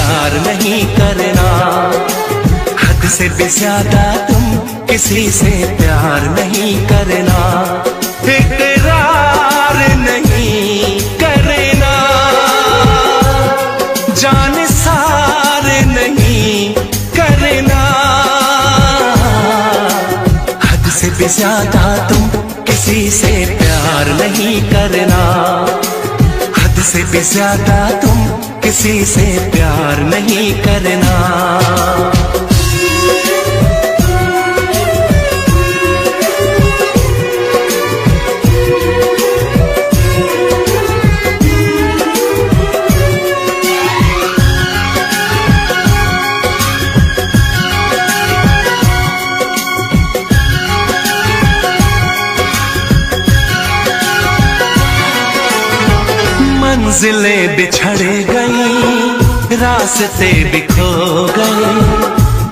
प्यार नहीं करना, हद से भी ज्यादा तुम किसी से प्यार नहीं करना, इकरार नहीं करना, जान सार नहीं करना, हद से भी ज्यादा तुम किसी से प्यार नहीं करना, हद से भी ज्यादा तुम किसी से प्यार नहीं करना। मंजिलें बिछड़ गई, रास्ते भी खो गए,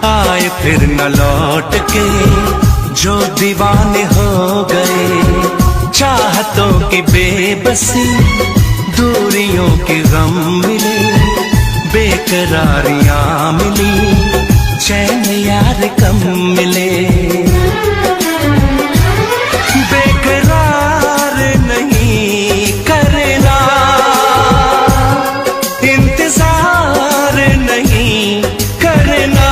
आए फिर न लौट के जो दीवाने हो गए, चाहतों की बेबसी दूरियों के गम मिले, बेकरारियां मिली चैन यार कम मिले, बेकरार नहीं करना, इंतजार नहीं करना,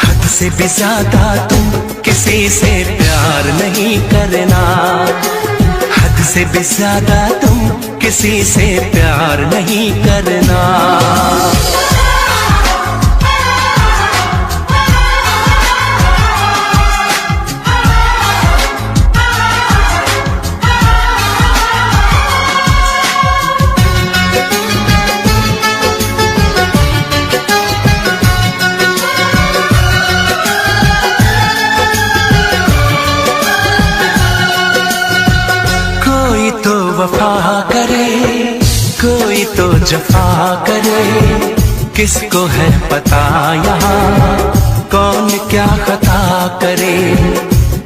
हद से भी ज्यादा तुम किसी से प्यार नहीं करना, हद से भी ज्यादा तुम किसी से प्यार नहीं करना। वफा करे कोई तो जफा करे, किसको है पता यहाँ कौन क्या खता करे,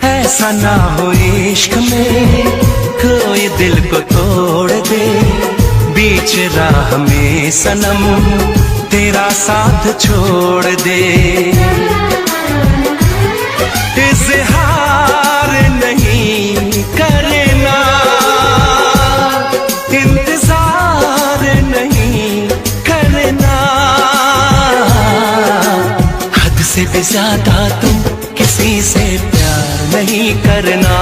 ऐसा ना हो इश्क में कोई दिल को तोड़ दे, बीच राह में सनम तेरा साथ छोड़ दे, इज़हार नहीं करना, इंतजार नहीं करना, हद से भी ज्यादा तुम किसी से प्यार नहीं करना,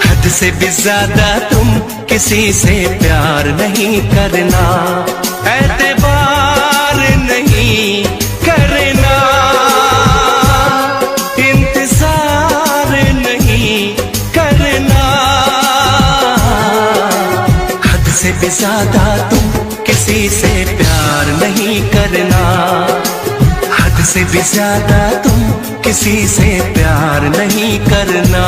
हद से भी ज्यादा तुम किसी से प्यार नहीं करना, एतबार नहीं करना, इंतजार नहीं करना, हद से भी ज्यादा तुम किसी से प्यार नहीं करना, हद से भी ज्यादा तुम किसी से प्यार नहीं करना।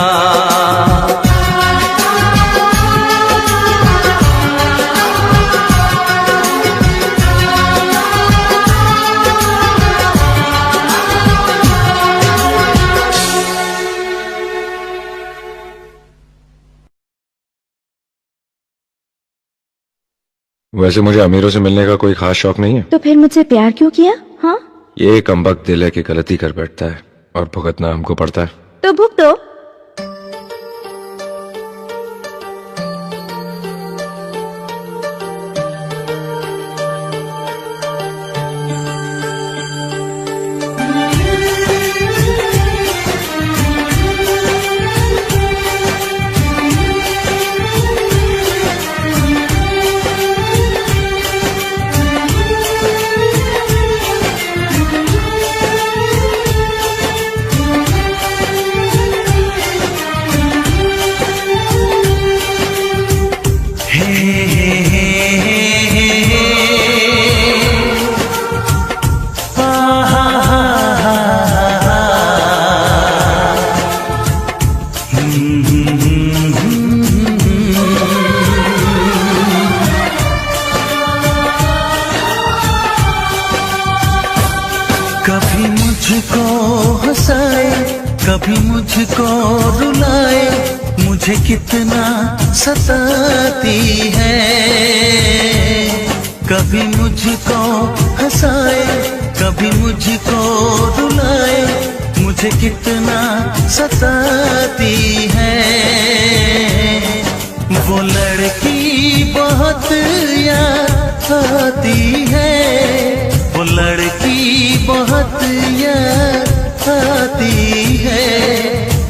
वैसे मुझे अमीरों से मिलने का कोई खास शौक नहीं है। तो फिर मुझसे प्यार क्यों किया? हाँ, ये कमबख्त दिल है कि गलती कर बैठता है और भुगतना हमको पड़ता है। तो भुगतो। कभी मुझको हंसाए, कभी मुझको रुलाए, मुझे कितना सताती है। कभी मुझको हंसाए, कभी मुझको रुलाए, मुझे कितना सताती है। वो लड़की बहुत याद आती है, वो लड़की बहुत याद आती है,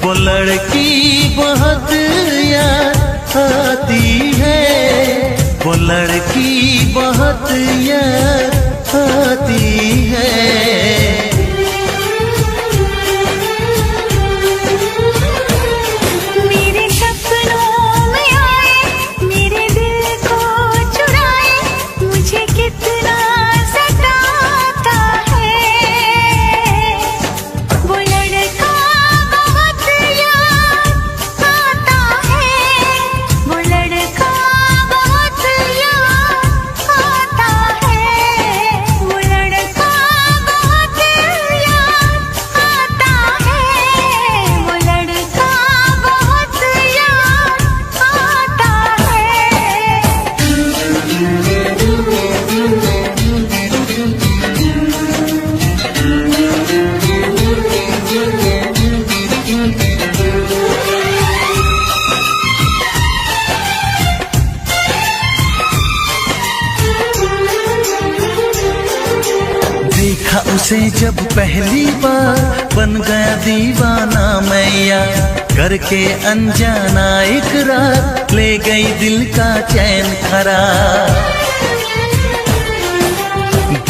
वो लड़की बहुत याद आती है, वो लड़की बहुत याद आती है। देखा उसे जब पहली बार, बन गया दीवाना मैया, करके अनजाना इकरार, ले गई दिल का चैन करार।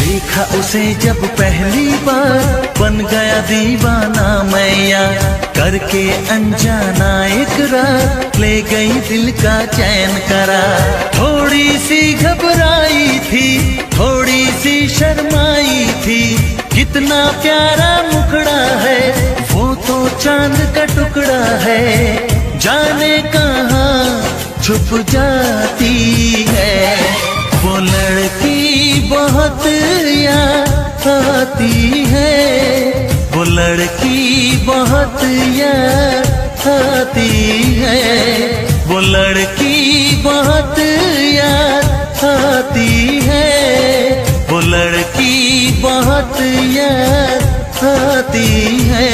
देखा उसे जब पहली बार, बन गया दीवाना मैया, करके अनजाना इकरार, ले गई दिल का चैन करार। थोड़ी सी घबराई थी, थोड़ी सी शर्माई थी, कितना प्यारा मुखड़ा है, वो तो चांद का टुकड़ा है, जाने कहाँ छुप जाती है। वो लड़की बहुत याद आती है, वो लड़की बहुत याद आती है, वो लड़की बहुत याद आती है, वो लड़की बहुत याद आती है।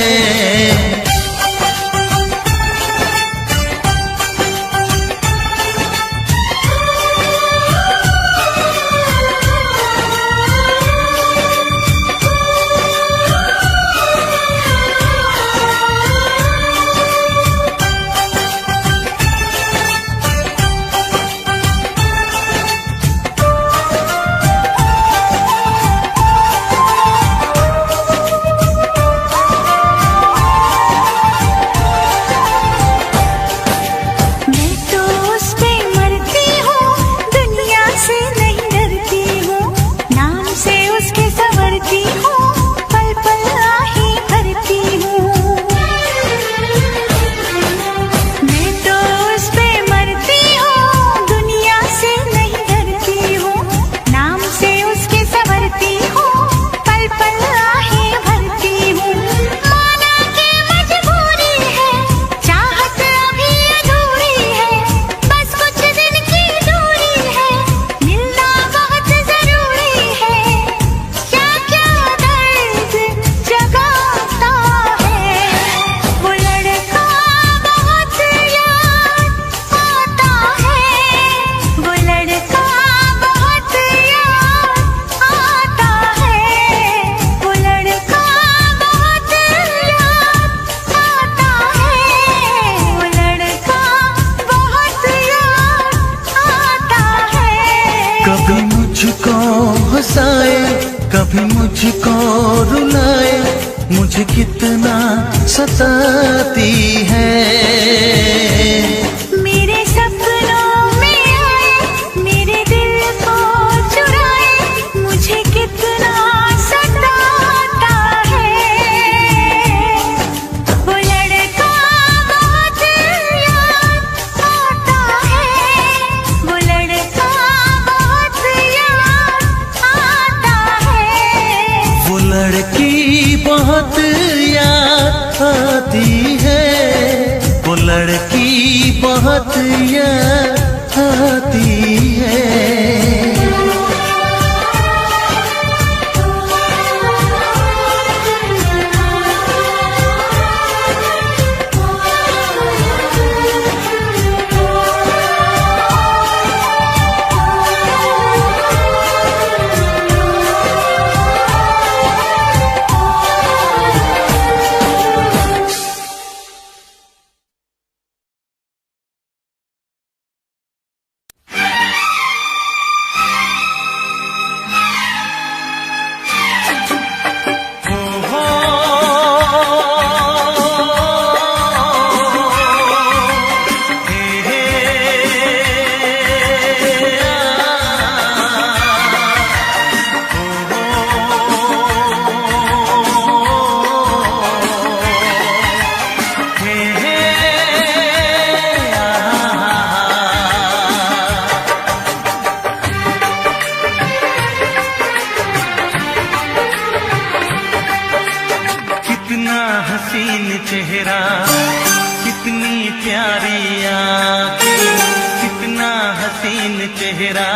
कभी मुझको हंसाए, कभी मुझको रुलाए, मुझे कितना सताती है। मेरे सपनों में आए, मेरे दिल को चुराए, मुझे कितना सताता है। वो लड़का बहुत याद आता है, वो लड़का बहुत याद आता है। वो लड़की बहुत याद आती है, वो लड़की बहुत याद आती है। चेहरा, कितनी प्यारी आँखें, कितना हसीन चेहरा,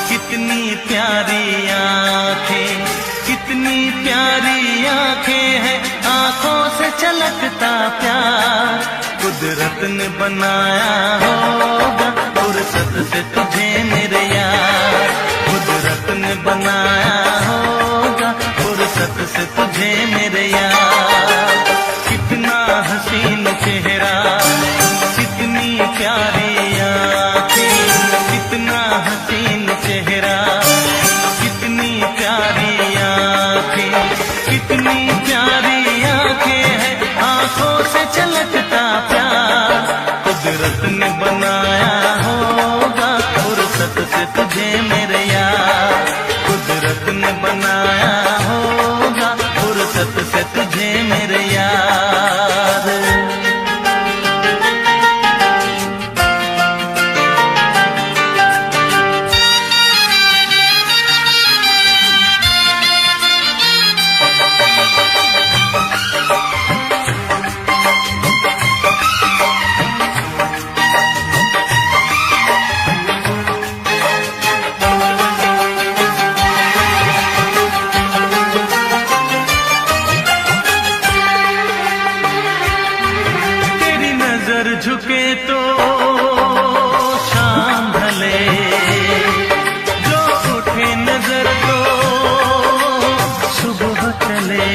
कितनी प्यारी आँखें, कितनी प्यारी आँखें हैं, आँखों से छलकता प्यार कुदरत ने बनाया होगा, फुर्सत से तुझे मेरे यार, कुदरत ने बनाया होगा, फुर्सत से तुझे मेरे यार। कितना हसीन चेहरा, कितनी प्यारी आँखें, कितना हसीन चेहरा, कितनी प्यारी आँखें, कितनी प्यारी आँखें हैं, आँखों से छलकता प्यार कुदरत ने बनाया होगा, फुर्सत से तुझे मेरे यार, कुदरत ने बनाया होगा, फुर्सत से तुझे मेरे यार। झुके तो शाम ढले, जो उठे नजर तो सुबह चले,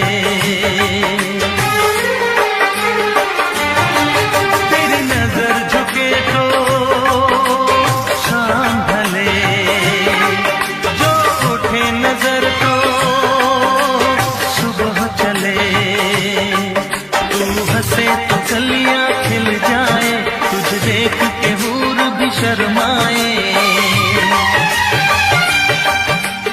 तेरी नजर झुके तो शाम ढले, जो उठे नजर तो सुबह चले, तू हंसे तो कलियां खिल जाए, तुझे देख के हूर भी शर्माए,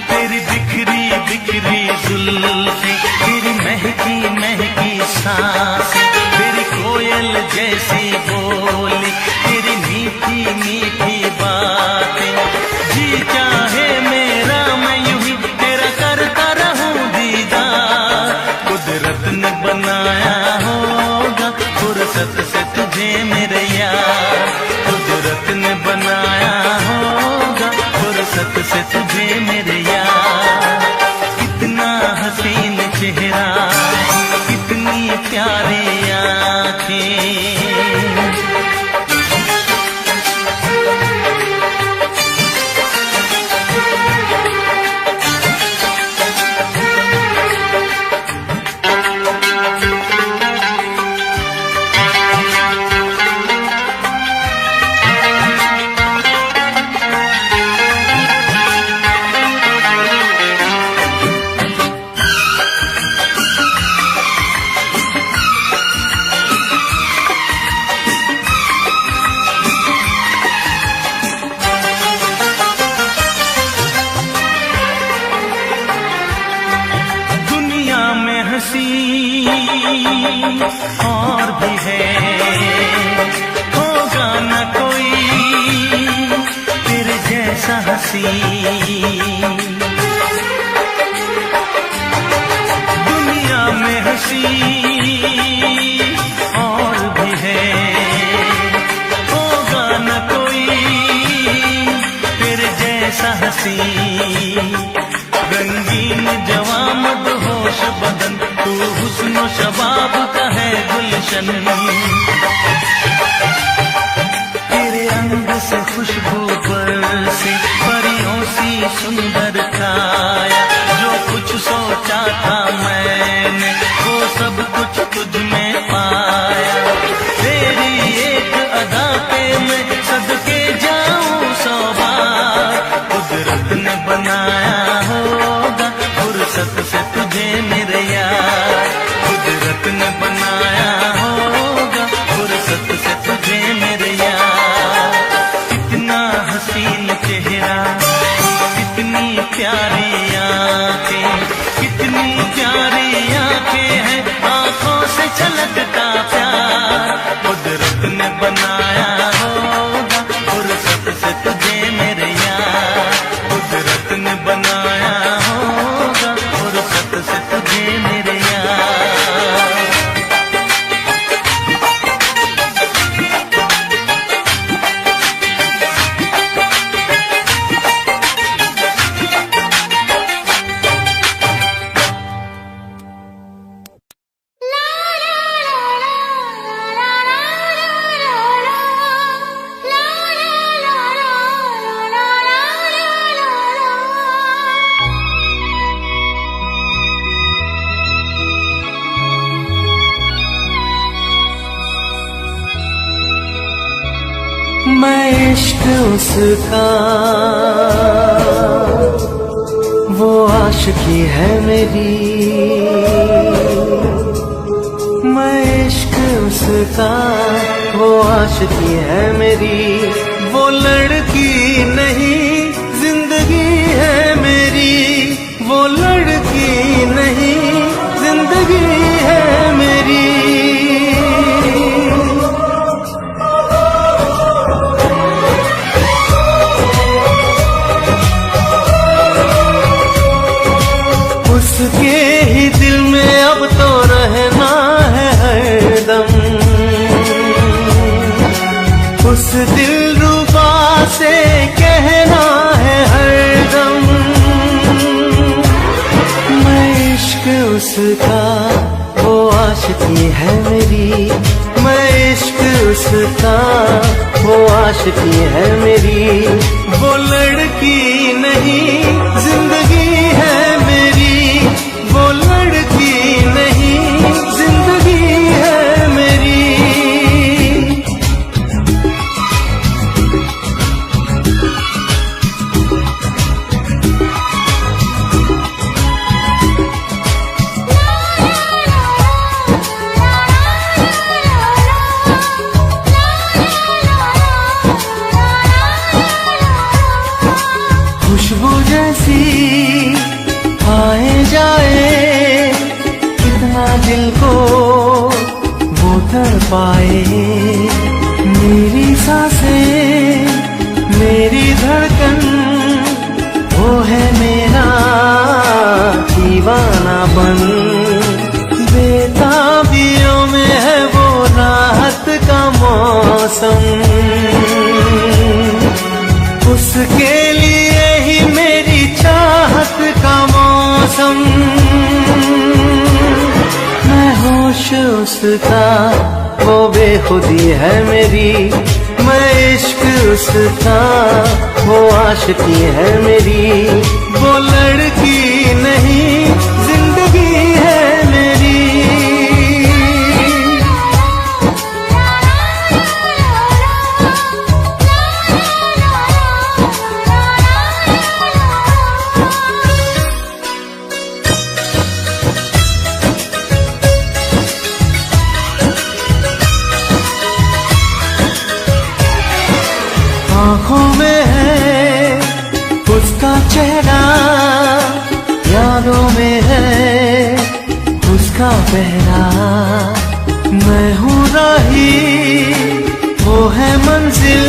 तेरी बिखरी बिखरी जुल्फें, तेरी महकी महकी सांसें, तेरी कोयल जैसी बोली, तेरी मीठी मीठी बातें, जी चाहे मेरा मैं यूं ही तेरा करता रहूं दीदार, कुदरत ने बनाया होगा, फुर्सत से तुझे मेरे यार, कुदरत ने बनाया होगा, फुर्सत से तुझे मेरे यार। कितना हसीन चेहरा, कितनी प्यारी आँखें, हंसी और भी है, होगा न कोई तेरे जैसा हंसी, दुनिया में हंसी और भी है, होगा न कोई तेरे जैसा हंसी, रंगीन जवां मदहोश बदन, तू हुस्न शबाब का है गुलशन, तेरे अंग से खुशबू बरसे, परियों सी सुंदर काया, जो कुछ सोचा था मैंने वो सब कुछ तुझ में पाया, तेरी एक अदा पे मैं सदके जाऊं 100 बार, कुदरत ने बनाया होगा, फुर्सत से तुझे मेरे यार, कुदरत ने बनाया होगा, फुर्सत से तुझे मेरे यार। कितना हसीन चेहरा, कितनी प्यारी आँखें, कितनी प्यारी आँखें हैं, आँखों से छलकता प्यार कुदरत ने बनाया होगा, फुर्सत से तुझे मेरे यार, कुदरत ने बनाया होगा, फुर्सत से तुझे मेरे यार। इश्क उसका वो आशिकी है मेरी, मैं इश्क उसका वो आशिकी है मेरी। वो लड़की नहीं जिंदगी है मेरी, वो लड़की नहीं जिंदगी है मेरी। उसके ही दिल में अब तो रहना है हरदम, उस दिलरुबा से कहना है हरदम, मैं इश्क उसका वो आशिकी है मेरी, मैं इश्क उसका वो आशिकी है मेरी। वो लड़की नहीं जिंदगी है मेरी, वो लड़की नहीं जिंदगी है मेरी। खुशबू जैसी आए जाए कितना दिल को वो तड़पाए, मेरी सांसें मेरी धड़कन वो है मेरा दीवानापन। बेताबियों में है वो राहत का मौसम, उसके लिए ही मेरी चाहत का मौसम। मैं होश उसका वो बेखुदी है मेरी, मैं इश्क उसका वो आशिकी है मेरी। वो लड़की नहीं जिंदगी है मेरी। आँखों में है उसका चेहरा, यादों में है उसका पहरा। मैं हूँ राही वो है मंजिल,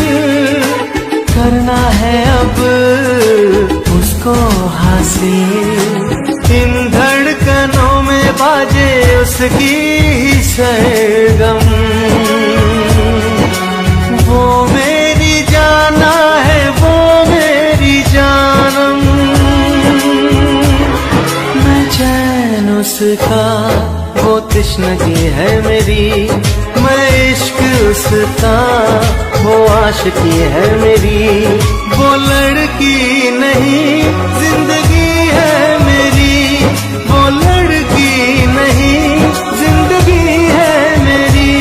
करना है अब उसको हासिल। इन धड़कनों में बाजे उसकी ही सरगम, वो मेरी जाना है वो मेरी जानम। मैं चैन उसका वो तृष्णगी है मेरी, मैं इश्क उसका वो आशिकी है मेरी। वो लड़की नहीं जिंदगी है मेरी, वो लड़की नहीं जिंदगी है मेरी।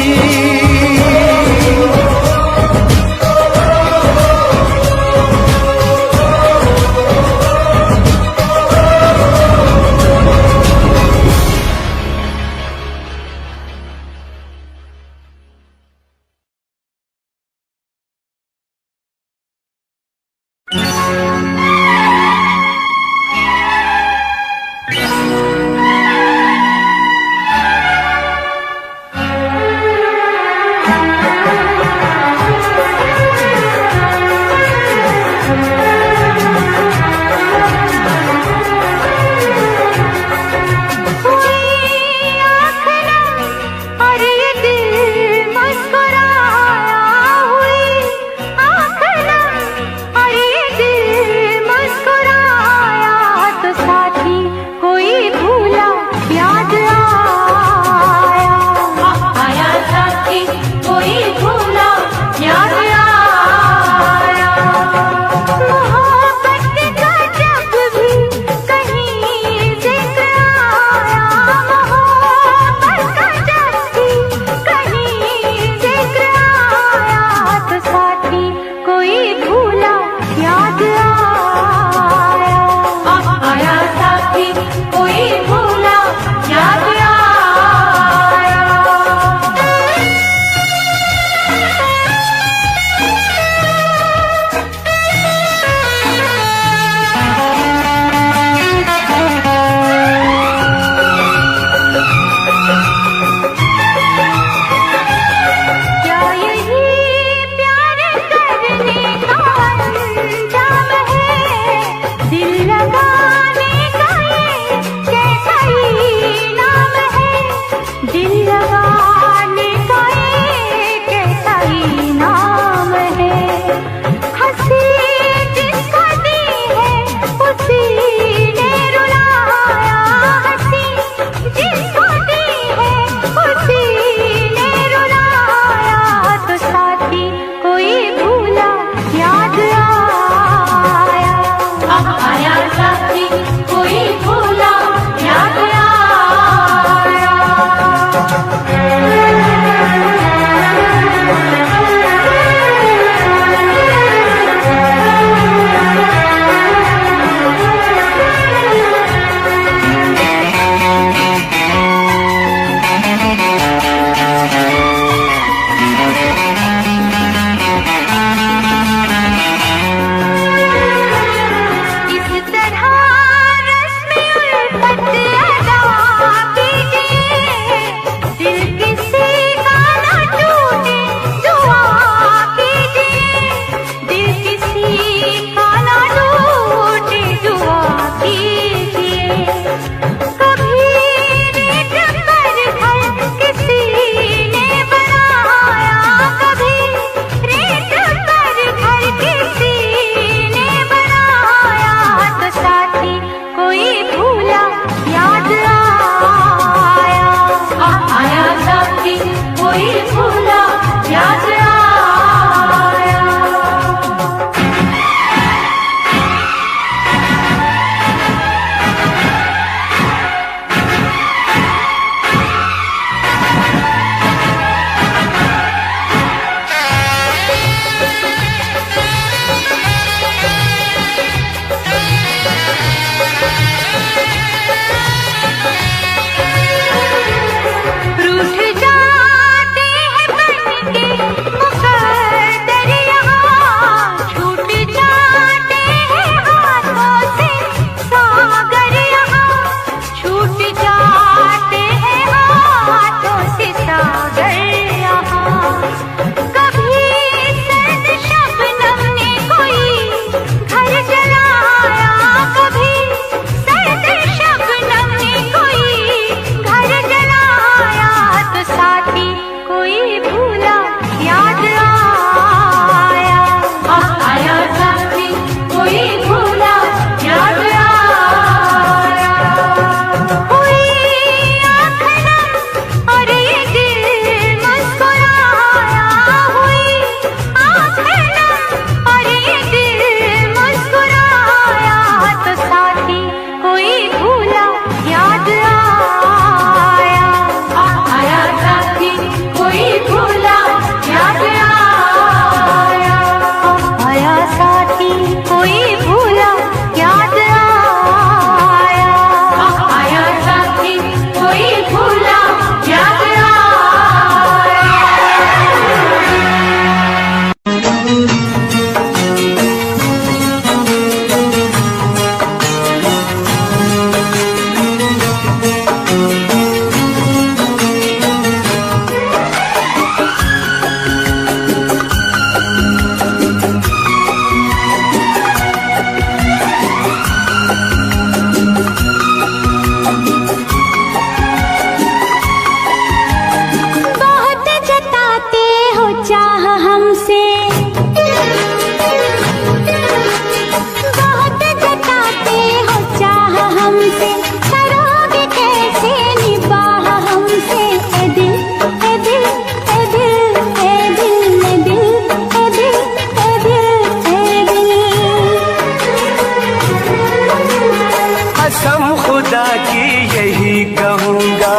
खुदा की यही कहूँगा,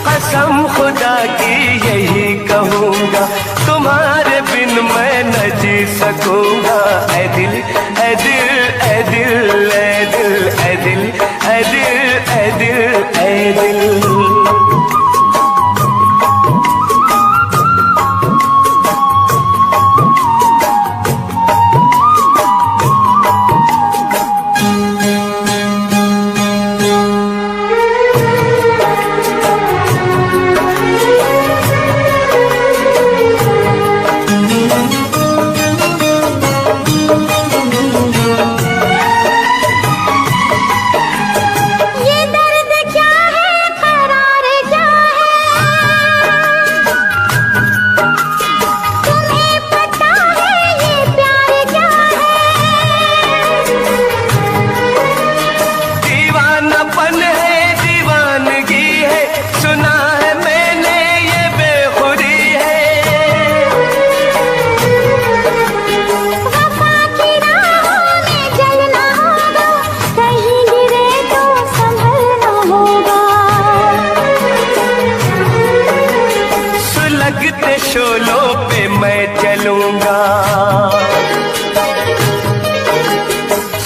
कसम खुदा की यही कहूँगा, तुम्हारे बिन मैं न जी सकूँगा। ऐ दिल ऐ दिल ऐ दिल ऐ दिल ऐ दिल ऐ दिल ऐ दिल ऐ दिल। सुलगते शोलों पे मैं चलूंगा,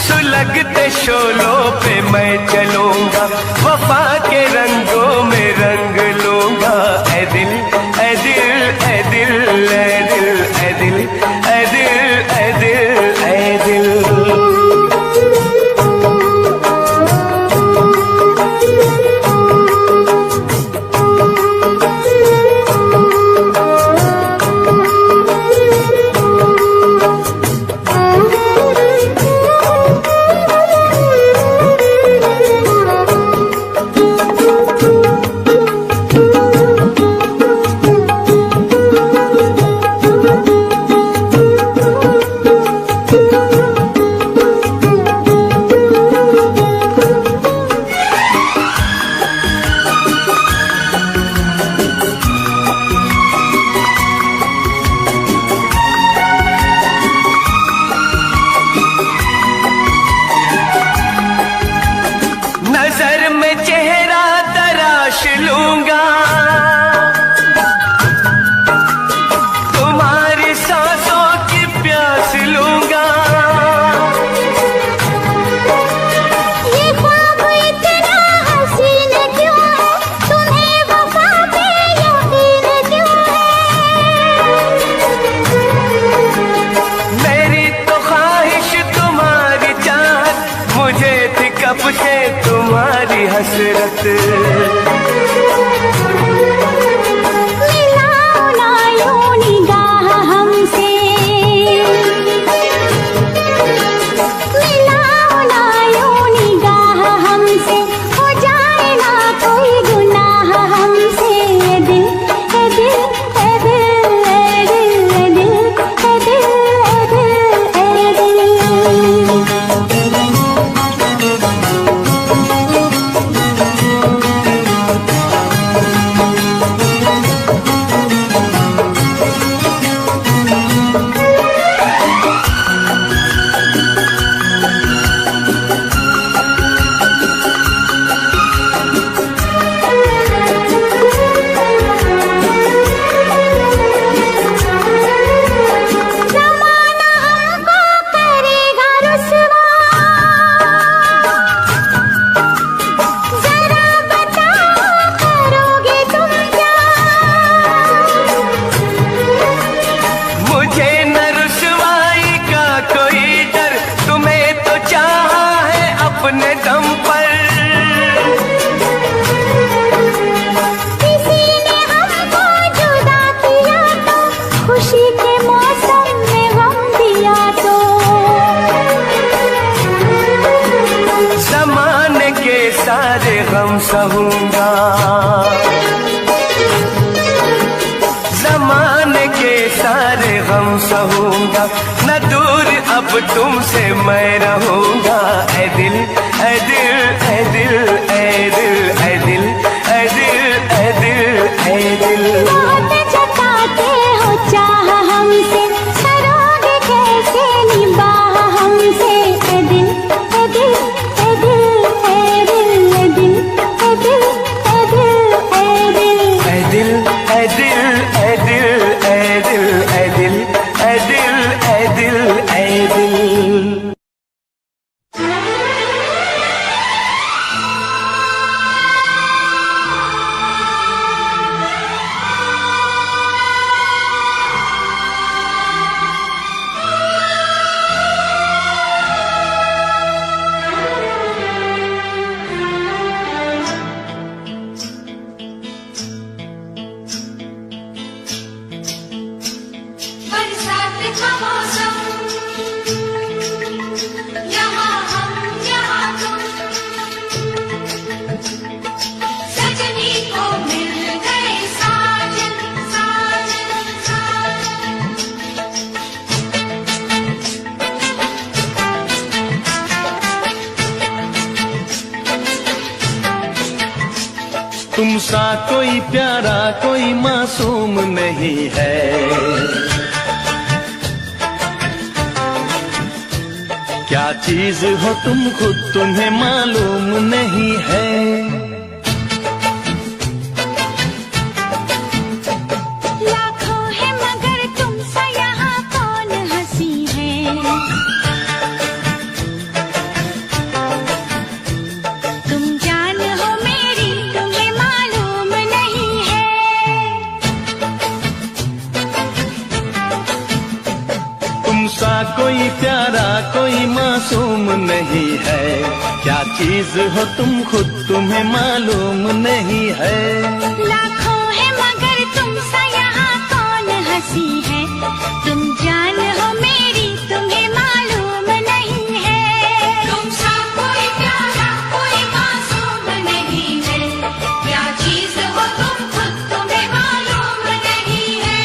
सुलगते शोलों पे मैं चलूंगा, वफा के रंगों में रंग लूंगा। ऐ दिल ऐ दिल ऐ दिल ऐ दिल ऐ दिल ऐ दिल ऐ दिल ऐ दिल। नजर में चेहरा तराश लूंगा, तुम्हारी सांसों की प्यास लूंगा। ये ख्वाब इतना हसीन क्यों है, तुम्हें वफा पे यकीन क्यों है। मेरी तो ख्वाहिश तुम्हारी चाहत, मुझे थी कब से तुम्हारी हसरत। मिलाओ ना यूं निगाह हमसे, मिलाओ ना यूं निगाह हमसे, हो जाए ना कोई गुनाह हमसे। ऐ दिल ऐ दिल ऐ दिल ऐ दिल ऐ दिल ऐ दिल ऐ दिल ऐ दिल। ज़माना हमको करेगा रुसवा, ज़रा बताओ करोगे तुम क्या। मुझे न रुसवाई का कोई डर, तुम्हें तो चाहा है अपने दम पर। किसी ने हमको जुदा किया तो, खुशी के मौसम में गम दिया तो। ज़माने के सारे गम सहूंगा, ज़माने के सारे गम सहूंगा, न दूर अब तुमसे मैं रहूंगा। ऐ दिल ऐ दिल ऐ दिल ऐ दिल ऐ दिल ऐ दिल ऐ दिल ऐ दिल। बहुत जताते हो चाह हमसे, करोगे कैसे निभाह हमसे। ऐ दिल तुम सा कोई प्यारा कोई मासूम नहीं है। क्या चीज हो तुम खुद तुम्हें मालूम नहीं है। लाखों है मगर तुम सा यहाँ कौन हंसी है। तुम जान हो मेरी तुम्हें मालूम नहीं है। तुम सा कोई प्यारा कोई मासूम नहीं है। क्या चीज हो तुम खुद तुम्हें मालूम नहीं है। लाखों है मगर तुम सा यहाँ कौन हंसी है। तुम जान हो मेरी तुम्हें मालूम नहीं है। तुम सा कोई प्यारा कोई मासूम नहीं है। क्या चीज हो तुम खुद तुम्हें मालूम नहीं है।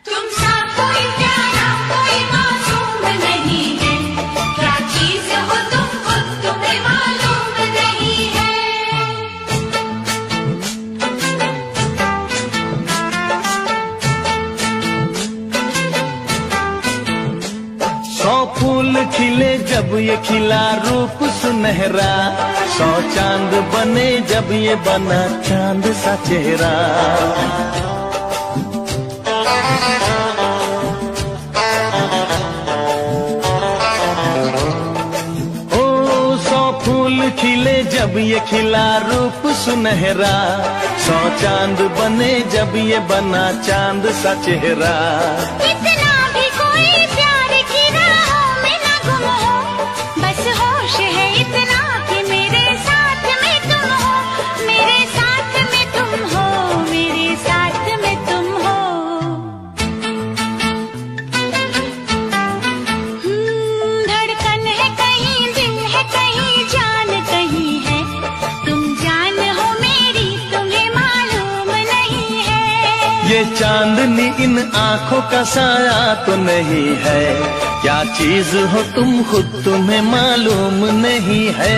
तुम सा कोई प्यारा कोई मासूम नहीं है। क्या चीज हो तुम खुद तुम्हें मालूम नहीं है। 100 फूल खिले जब ये खिला रूप सुनहरा। 100 चांद बने जब ये बना चांद सा चेहरा। ओ 100 फूल खिले जब ये खिला रूप सुनहरा। 100 चांद बने जब ये बना चांद सा चेहरा। इतना भी कोई प्यार की राहों में ना गुम हो। बस होश है इतना कि मेरे साथ में तुम हो। मेरे साथ में तुम हो। मेरे साथ में तुम हो। धड़कन है कहीं दिल है कहीं जान कहीं है। तुम जान हो मेरी तुम्हें मालूम नहीं है। ये चांदनी इन आंखों का साया तो नहीं है। क्या चीज हो तुम खुद तुम्हें मालूम नहीं है।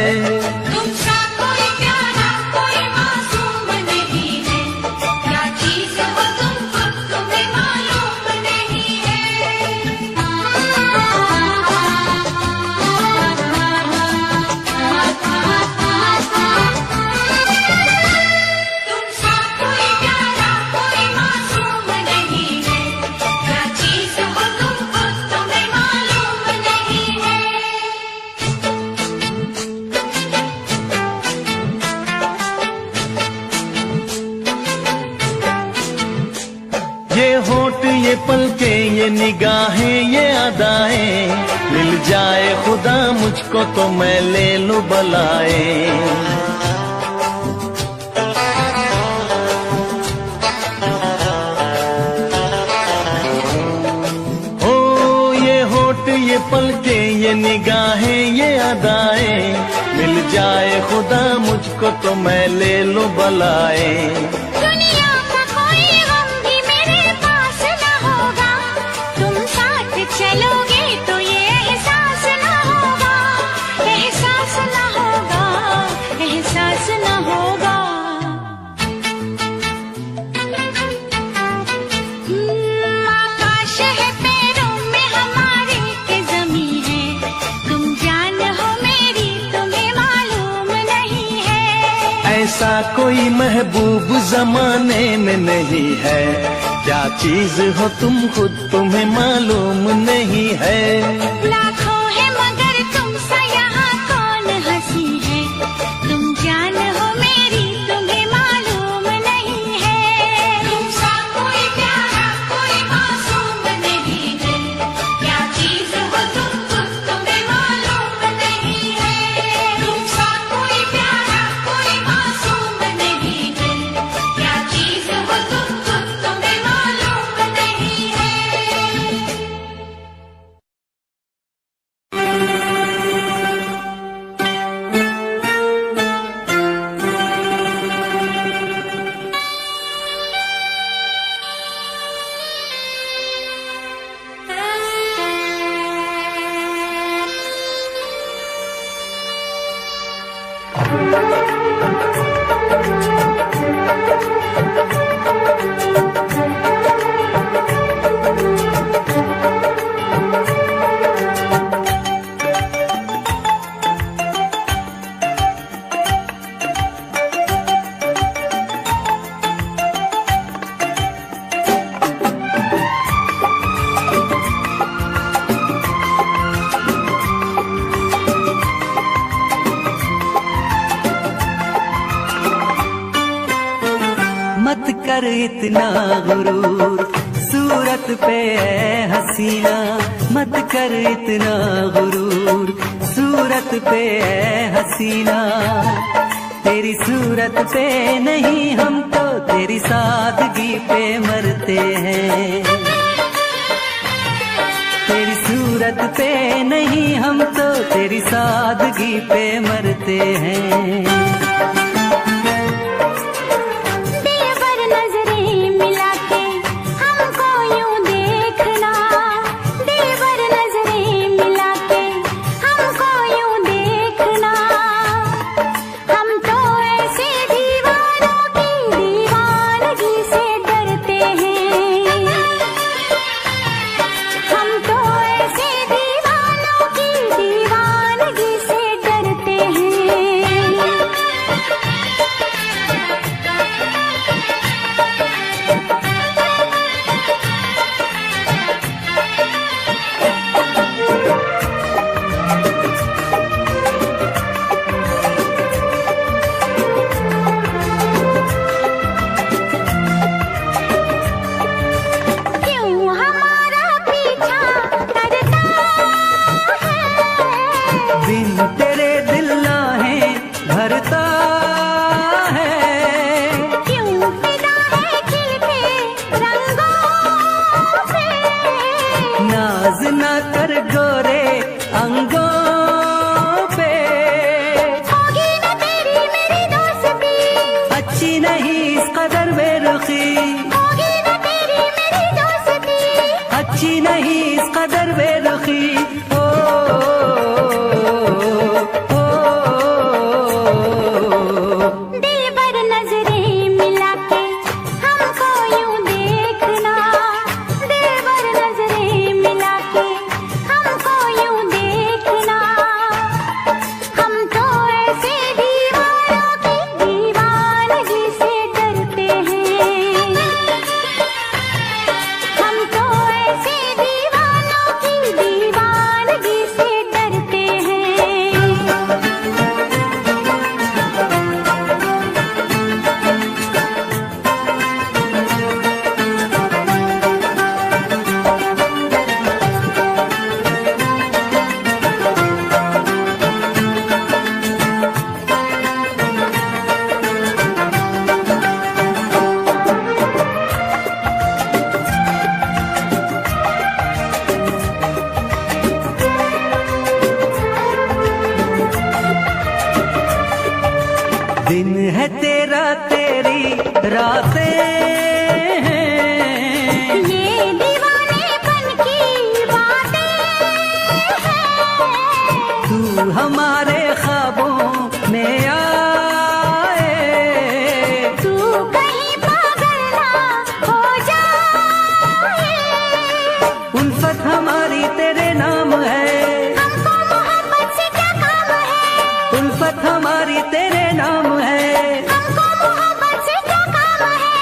तुम सा कोई प्यारा कोई मासूम नहीं है। क्या चीज हो तुम खुद तुम्हें मालूम नहीं है। तुम सा कोई प्यारा कोई मासूम नहीं है। क्या चीज हो तुम खुद तुम्हें मालूम नहीं है। ये होठ ये पलकें ये निगाहें ये अदाएं। मिल जाए खुदा मुझको तो मैं ले लूं बलाए। ओ ये होठ ये पलकें ये निगाहें ये अदाएं। मिल जाए खुदा मुझको तो मैं ले लूं बलाए। दुनिया का कोई गम भी मेरे पास न होगा। तुम साथ चलोगे तो ये एहसास न होगा। एहसास न होगा। एहसास न होगा। आकाश है पैरों में हमारे के ज़मीं है। तुम जान हो मेरी तुम्हें मालूम नहीं है। ऐसा कोई महबूब जमाने में नहीं है। क्या चीज हो तुम खुद तुम्हें मालूम नहीं है। लाखों मत कर इतना गुरूर, सूरत पे है हसीना। मत कर इतना गुरूर, सूरत पे है हसीना। तेरी सूरत पे नहीं हम तो तेरी सादगी पे मरते हैं। तेरी सूरत पे नहीं हम तो तेरी सादगी पे मरते हैं। न कर गोरे अंगों पे, होगी न तेरी मेरी दोस्ती, अच्छी नहीं इस कदर बेरुखी। होगी न तेरी मेरी दोस्ती, अच्छी नहीं इस कदर बेरुखी। ओ, ओ, दिलबर नजरें मिला के हमको यूं देखना। दिलबर नजरें मिला के हमको यूं देखना। हम तो ऐसे दीवानों की दीवानगी से डरते हैं। हम तो ऐसे दीवानों की दीवानगी से डरते हैं। दिन है तेरा तेरी रातें हैं, ये दीवानेपन की बातें हैं। तू हमारे ख्वाबों में आए। तू कहीं पागल ना हो जाए। उल्फत हमारी तेरे नाम है। हमको मोहब्बत से क्या काम है। उल्फत हमारी तेरे नाम है। हमको मोहब्बत से क्या काम है।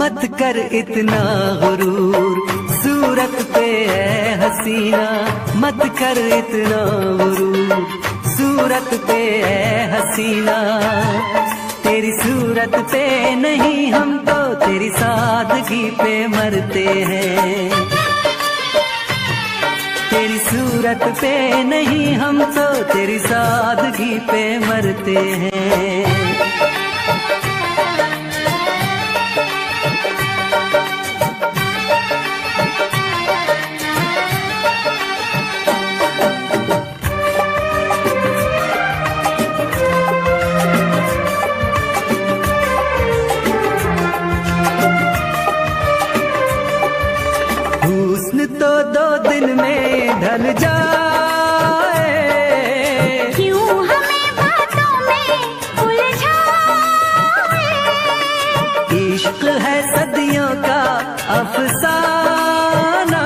मत कर इतना गुरूर, सूरत पे है हसीना। मत कर इतना गुरूर, सूरत पे है हसीना। तेरी सूरत पे नहीं हम तो तेरी सादगी पे मरते हैं। तेरी सूरत पे नहीं हम तो तेरी सादगी पे मरते हैं। हुस्न तो 2 दिन में ढल जाए। क्यों हमें बातों में उलझाए। इश्क है सदियों का अफसाना।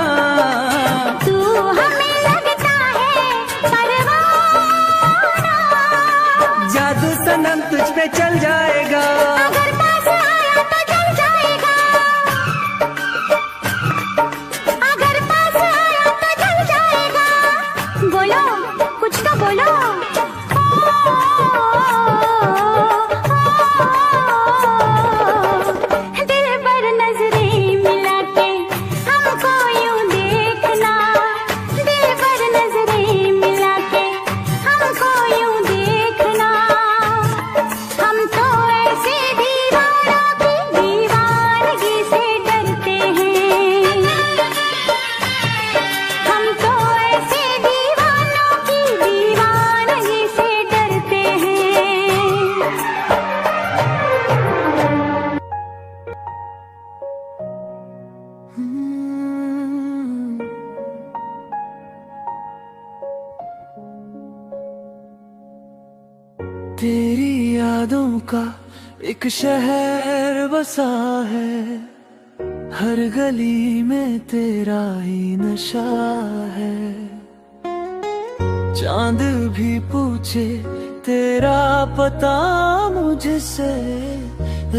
तू हमें लगता है परवाना। जादू सनम तुझ पे चल जाएगा। अगर पास आया तो जल जाएगा। अगर पास आया तो जल जाएगा। बोलो कुछ तो बोलो। तेरी यादों का एक शहर बसा है, हर गली में तेरा ही नशा है। चांद भी पूछे तेरा पता मुझसे,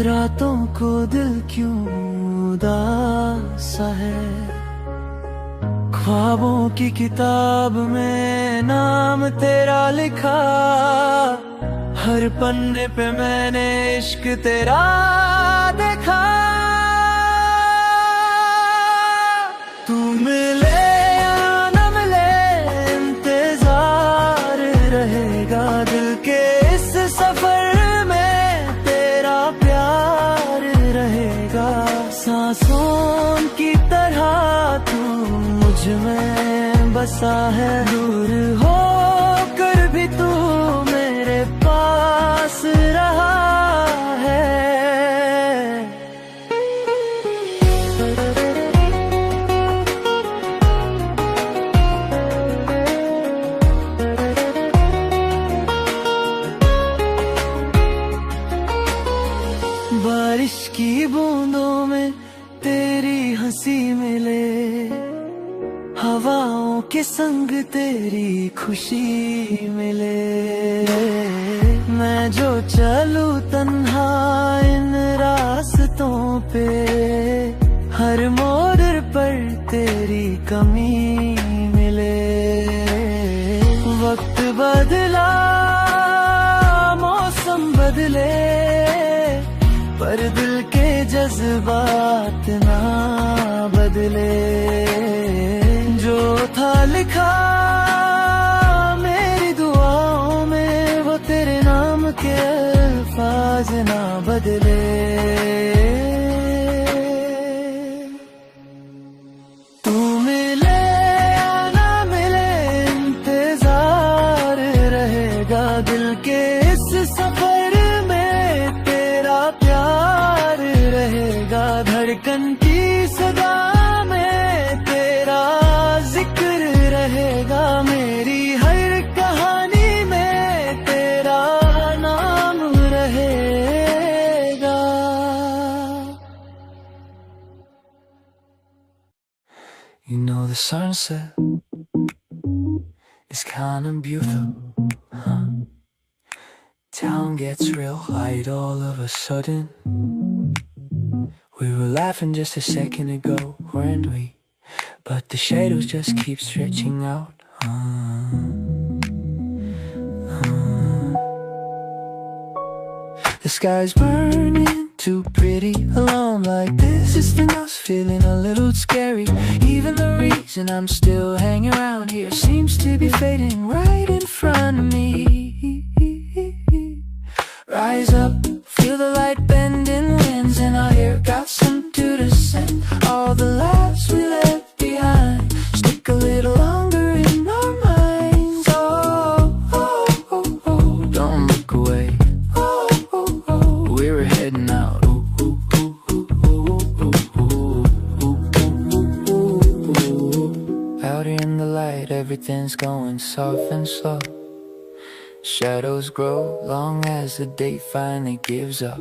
रातों को दिल क्यों उदास है। ख्वाबों की किताब में नाम तेरा लिखा, हर पन्ने पे मैंने इश्क तेरा देखा। तू मिले या न मिले इंतजार रहेगा, दिल के इस सफर में तेरा प्यार रहेगा। सांसों की तरह तू मुझ में बसा है, दूर हो कर भी तू मेरे पास रहा है। बारिश की बूंदों में तेरी हंसी मिले, हवाओं के संग तेरी खुशी मिले। मैं जो चलूं तन्हा इन रास्तों पे, हर मोड़ पर तेरी कमी मिले। वक्त बदला मौसम बदले, पर दिल के जज्बात ना बदले। जो था लिखा मेरी दुआओं में, वो तेरे नाम के अल्फाज ना बदले। तू मिले या ना मिले इंतजार रहेगा, दिल के इस सफर में तेरा प्यार रहेगा। धड़कन की सदा में तेरा जिक्र रहेगा, मेरी हर कहानी में तेरा नाम रहेगा। You know the sunset is kind of beautiful, huh? Town gets real light all of a sudden. We were laughing just a second ago, weren't we? But the shadows just keep stretching out. The sky's burning too pretty, alone like this. It's been us feeling a little scary. Even the reason I'm still hanging around here seems to be fading right in front of me. Rise up, feel the light bending winds, and our hair got some to descend. All the laughs we left behind stick a little longer in our minds. Oh, oh, oh, oh, don't look away. Oh, oh, oh, we're heading out. Ooh, ooh, ooh, ooh, ooh, ooh, ooh, ooh, ooh. Out in the light, everything's going soft and slow. Shadows grow long as the day finally gives up.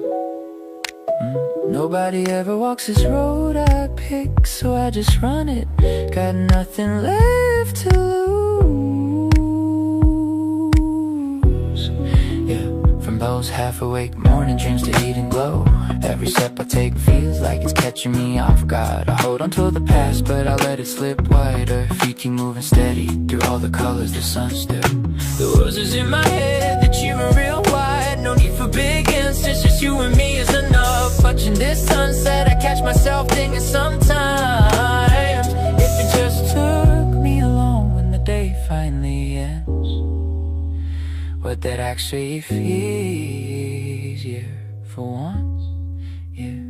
Nobody ever walks this road I pick, so I just run it. Got nothing left to lose. Yeah, from those half awake morning dreams to eating glow, every step I take feels like it's catching me off guard. I hold on to the past, but I let it slip wider. Feet keep moving steady through all the colors the sun still. The words is in my head, that you were real wide. No need for big instance, just you and me is enough. Watching this sunset, I catch myself thinking sometimes, if it just took me along when the day finally ends, would that actually feel easier for once? Yeah.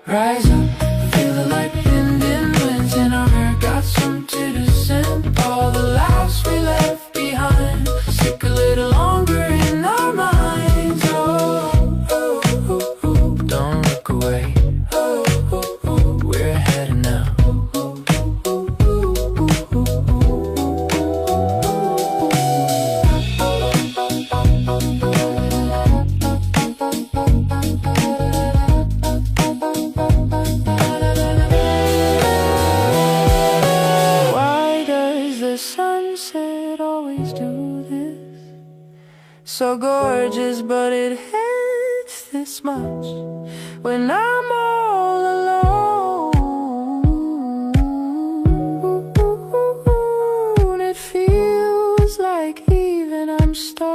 Rise up, feel the light bending winds, and our hair got some to descend. All the laughs we left behind stick a little longer in our minds. Oh, oh, oh, oh, don't look away. Oh, oh, oh, we're heading now. Oh, oh, oh, oh, oh, oh, oh. so gorgeous, but it hurts this much when I'm all alone. It feels like even I'm starting